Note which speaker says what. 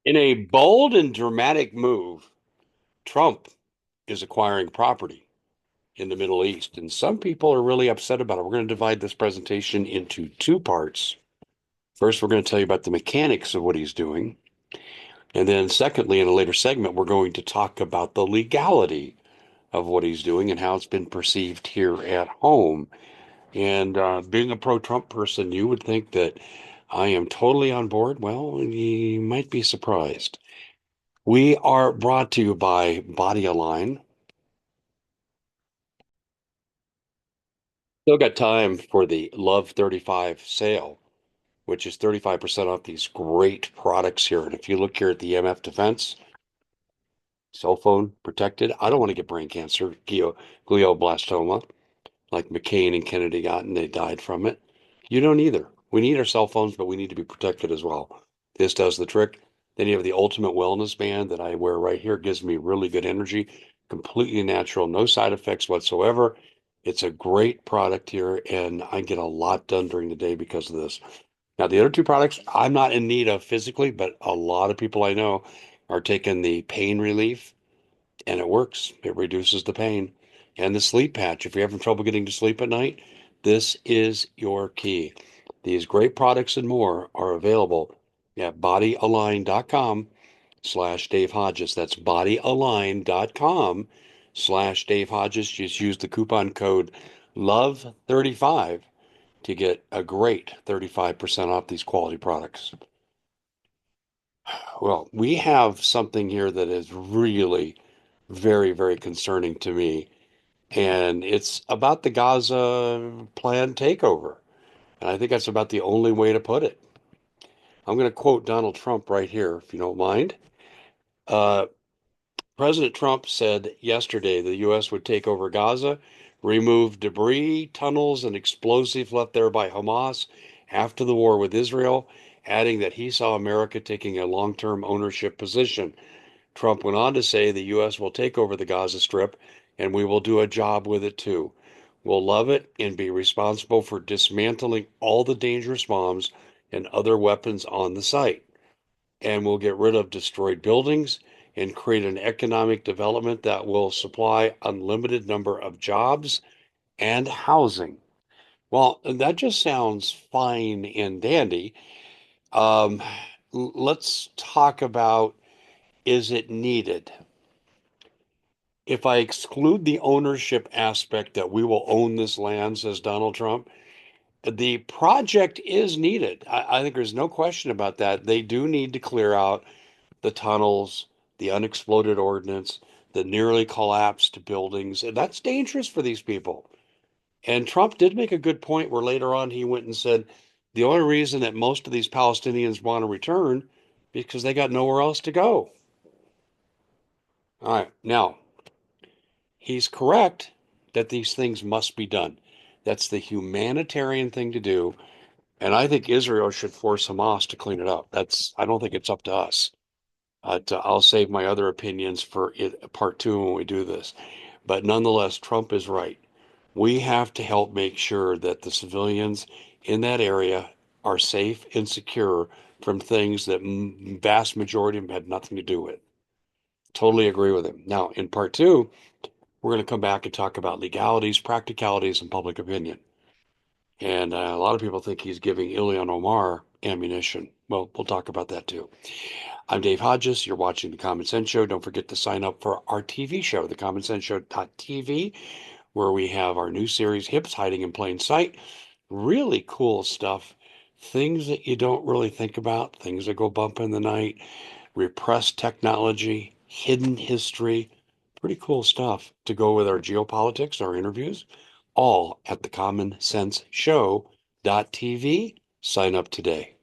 Speaker 1: In a bold and dramatic move, Trump is acquiring property in the Middle East, and some people are really upset about it. We're going to divide this presentation into two parts. First, we're going to tell you about the mechanics of what he's doing. And then, secondly, in a later segment, we're going to talk about the legality of what he's doing and how it's been perceived here at home. And being a pro-Trump person, you would think that I am totally on board. Well, you might be surprised. We are brought to you by Body Align. Still got time for the Love 35 sale, which is 35% off these great products here. And if you look here at the MF Defense, cell phone protected. I don't want to get brain cancer, glioblastoma, like McCain and Kennedy got, and they died from it. You don't either. We need our cell phones, but we need to be protected as well. This does the trick. Then you have the Ultimate Wellness Band that I wear right here. It gives me really good energy, completely natural, no side effects whatsoever. It's a great product here, and I get a lot done during the day because of this. Now, the other two products I'm not in need of physically, but a lot of people I know are taking the pain relief, and it works. It reduces the pain. And the sleep patch, if you're having trouble getting to sleep at night, this is your key. These great products and more are available at bodyalign.com/Dave Hodges. That's bodyalign.com/Dave Hodges. Just use the coupon code LOVE35 to get a great 35% off these quality products. Well, we have something here that is really very, very concerning to me, and it's about the Gaza planned takeover. And I think that's about the only way to put it. I'm going to quote Donald Trump right here, if you don't mind. Uh, President Trump said yesterday the U.S. would take over Gaza, remove debris, tunnels, and explosives left there by Hamas after the war with Israel, adding that he saw America taking a long-term ownership position. Trump went on to say the U.S. will take over the Gaza Strip and we will do a job with it too. We'll love it and be responsible for dismantling all the dangerous bombs and other weapons on the site. And we'll get rid of destroyed buildings and create an economic development that will supply unlimited number of jobs and housing. Well, that just sounds fine and dandy. Um, let's talk about, is it needed? If I exclude the ownership aspect that we will own this land, says Donald Trump, the project is needed. I think there's no question about that. They do need to clear out the tunnels, the unexploded ordnance, the nearly collapsed buildings. And that's dangerous for these people. And Trump did make a good point where later on he went and said the only reason that most of these Palestinians want to return because they got nowhere else to go. All right. Now, he's correct that these things must be done. That's the humanitarian thing to do. And I think Israel should force Hamas to clean it up. I don't think it's up to us. I'll save my other opinions for part two when we do this. But nonetheless, Trump is right. We have to help make sure that the civilians in that area are safe and secure from things that vast majority of them had nothing to do with. Totally agree with him. Now, in part two, we're going to come back and talk about legalities, practicalities, and public opinion. And a lot of people think he's giving Ilhan Omar ammunition. Well, we'll talk about that too. I'm Dave Hodges. You're watching The Common Sense Show. Don't forget to sign up for our TV show, thecommonsenseshow.tv, where we have our new series, Hips Hiding in Plain Sight. Really cool stuff. Things that you don't really think about, things that go bump in the night, repressed technology, hidden history. Pretty cool stuff to go with our geopolitics, our interviews, all at thecommonsenseshow.tv. Sign up today.